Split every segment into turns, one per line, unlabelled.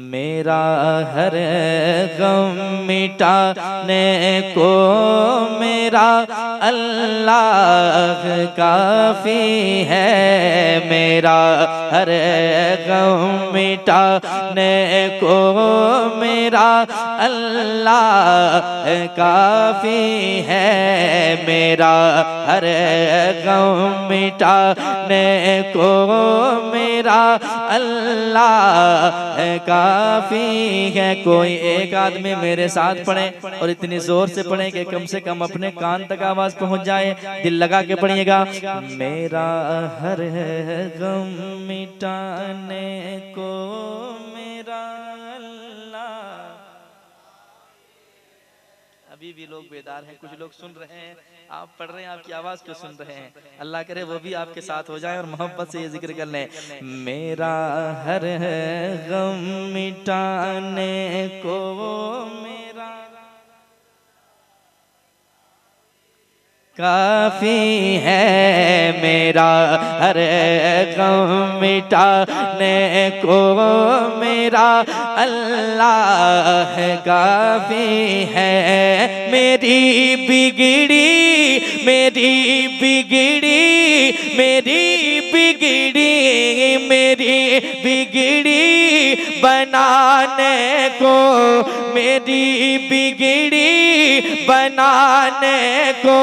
मेरा हर गम मिटाने को मेरा अल्लाह काफ़ी है। मेरा हर गम मिटाने को मेरा अल्लाह काफ़ी है। मेरा हर गम मिटाने को मेरा अल्लाह काफ़ी है। कोई एक आदमी मेरे साथ पढ़े और इतनी जोर से पढ़े कि कम से कम अपने कान तक आवाज पहुंच जाए। दिल लगा के पढ़िएगा। मेरा हर गम मिटाने को मेरा अल्लाह। अभी भी लोग बेदार हैं, कुछ लोग सुन रहे हैं, आप पढ़ रहे हैं, आपकी आवाज क्यों सुन रहे हैं? अल्लाह करे वो भी आपके साथ हो जाए और मोहब्बत से ये जिक्र कर लें। मेरा हर गम मिटाने को मेरा काफ़ी है। मेरा हर गम मिटाने को मेरा अल्लाह काफ़ी है। मेरी बिगड़ी मेरी बिगड़ी मेरी बिगड़ी मेरी बिगड़ी बनाने को मेरी बिगड़ी बनाने को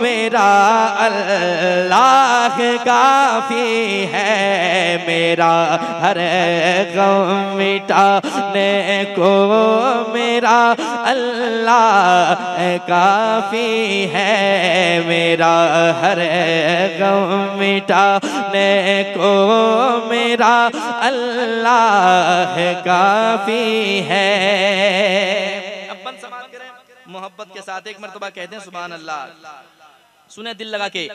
मेरा अल्लाह काफ़ी है। मेरा हर गम मिटाने को मेरा अल्लाह काफ़ी है। मेरा हर गम मिटाने को मेरा अल्लाह काफ़ी है। अब बंद समाज करें मोहब्बत के साथ एक मर्तबा कहते हैं सुभान अल्लाह। सुने दिल लगा के।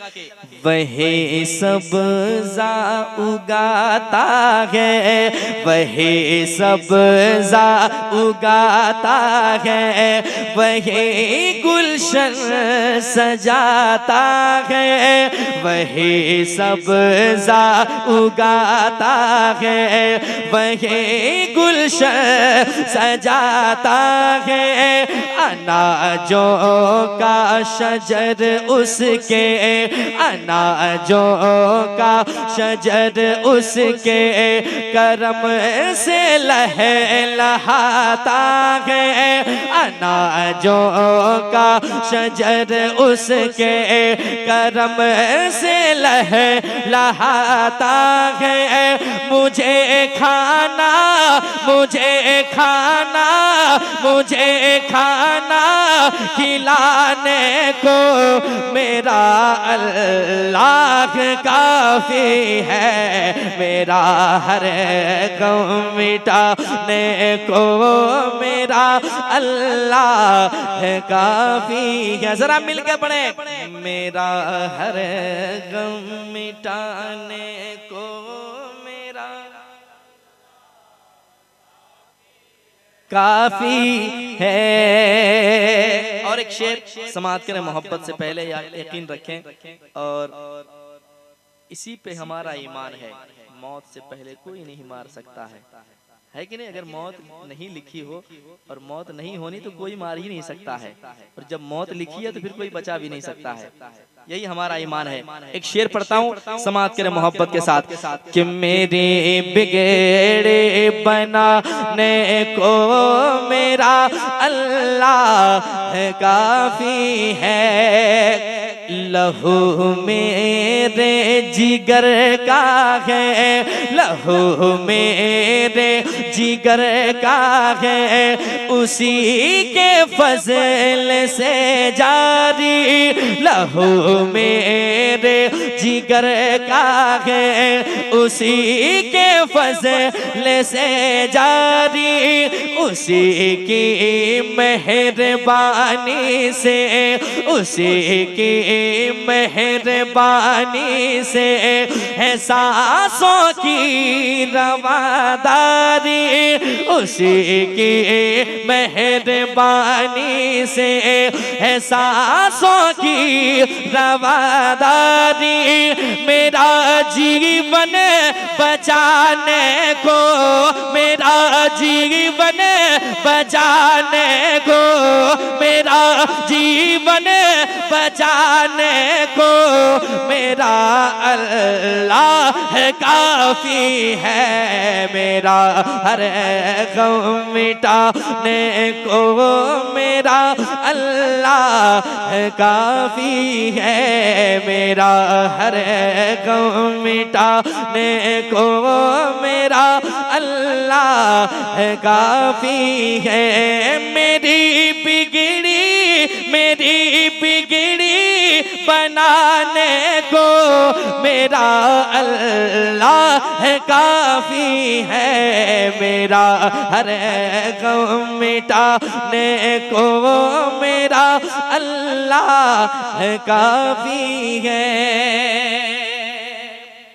वही सब्ज़ा उगाता है, वही सब्ज़ा उगाता है, वही गुलशन सजाता है, वही सब्ज़ा उगाता है, वही गुलशन सजाता है। अनाजों का शजर उसके, अनाजों का शजर उसके करम से लहलहाता है। अनाजों का शजर उसके करम से लहलहाता है। मुझे खाना मुझे खाना मुझे खाना खिलाने को मेरा अल्लाह काफ़ी है। मेरा हर गम मिटाने को मेरा अल्लाह काफ़ी है। जरा मिल के पढ़े। मेरा हर गम मिटाने को मेरा काफ़ी है। और एक शेर समाप्त करें। मोहब्बत से पहले यकीन रखें और इसी पे हमारा ईमान है। मौत से पहले कोई नहीं मार सकता है कि नहीं? अगर मौत नहीं लिखी हो और मौत नहीं होनी तो कोई मार ही नहीं सकता है, और जब मौत लिखी है तो फिर कोई बचा भी नहीं सकता है। यही हमारा ईमान है। एक शेर पढ़ता हूँ समाप्त करें मोहब्बत के साथ कि मेरी बिगड़े बनाने को मेरा अल्लाह काफ़ी है। लहू मेरे जिगर का है, लहू मेरे जिगर का है, उसी के फजल से जारी। लहू मेरे जिगर का है, उसी के फजल से जारी। उसी की मेहरबानी से, उसी की मेहरबानी से है सांसों की रवादारी। उसी की मेहरबानी से है सांसों सांसों की रवादारी, मेरा जीवन बचाने को, मेरा जीवन बचाने को, मेरा जीवन बचाने को मेरा अल्लाह काफी है, मेरा हर गम मिटाने को मेरा अल्लाह काफी है, मेरा हर गम मिटाने को मेरा अल्लाह काफी है। मेरी बिगड़ी बनाने को मेरा अल्लाह काफी है, मेरा हर गम मिटाने को मेरा अल्लाह काफी है।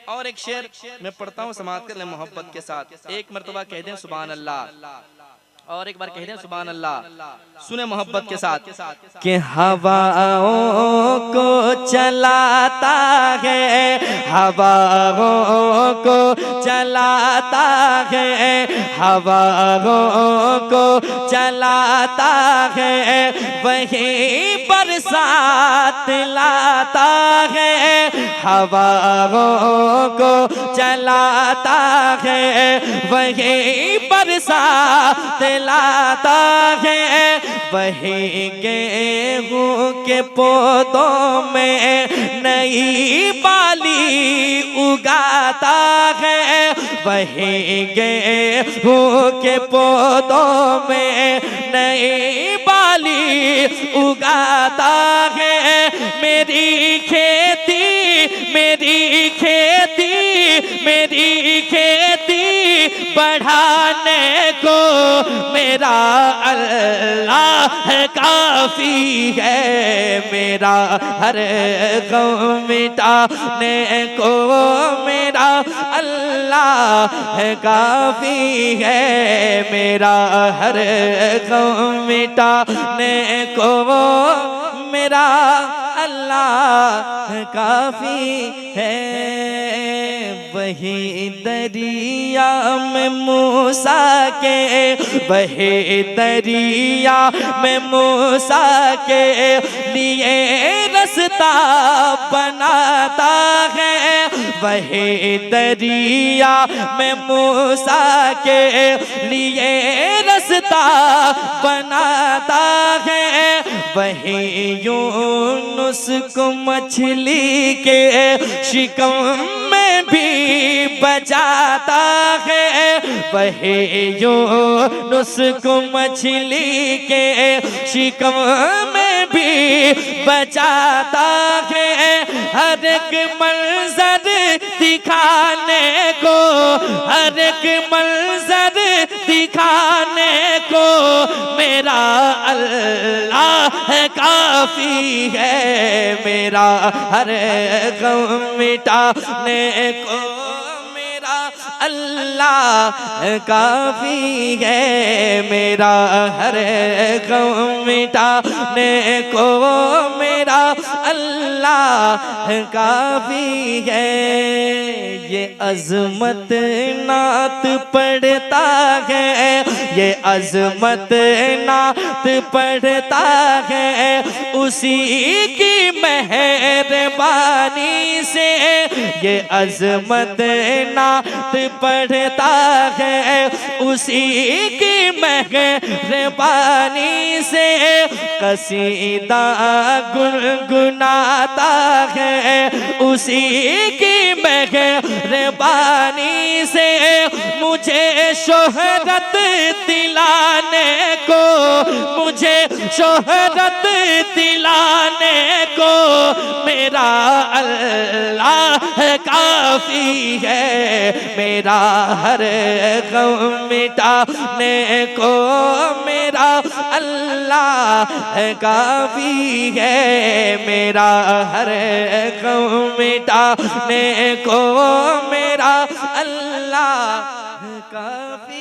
और एक शेर मैं पढ़ता हूँ समाअत कर ले मोहब्बत के साथ। एक मर्तबा कह दें सुभान अल्लाह, और एक बार कह दें सुभान अल्लाह। सुने मोहब्बत के साथ कि हवाओं को चलाता है, हवाओं को चलाता है, हवाओं को चलाता है, वही बरसात लाता है, हवाओं को चलाता है, वही बरसात लाता है, वही गेहूं के पौधों में नई बाली उगाता है, वही गेहूं के पौधों में नई बाली उगाता है। मेरी खेती मेरी खेती मेरी खेती बढ़ाने को मेरा अल्लाह काफी है, मेरा हर गम मिटाने को मेरा अल्लाह काफी है, मेरा हर गम मिटाने को मेरा अल्लाह काफी है। वही दरिया में मूसा के, वही दरिया में मूसा के लिए रास्ता बनाता है, वही दरिया में मूसा के लिए रास्ता बनाता है, वही यूनुस को मछली के शिकम में भी बचाता है, वही यूनुस को मछली के शिकम में भी बचाता है। हर एक मंजर दिखाने को, हर एक मंजर दिखाने को मेरा अल्लाह काफी है, मेरा हर गम मिटाने को मेरा अल्लाह काफी है, मेरा हर गम मिटाने को मेरा अल्लाह काफी है। ये अजमत नात पढ़ता है, ये अजमत नात पढ़ता है, उसी की मेहरबानी से ये अजमत नात पढ़ता है, उसी की मेहरबानी से कसीदा गुनगुनाता है, उसी की मेहरबानी से मुझे शोहरत दिलाने को, मुझे शोहरत दिलाने को मेरा अल्लाह काफी है, मेरा हर गम मिटाने को मेरा अल्लाह काफी है, मेरा हर गम मिटाने को मेरा अल्लाह काफी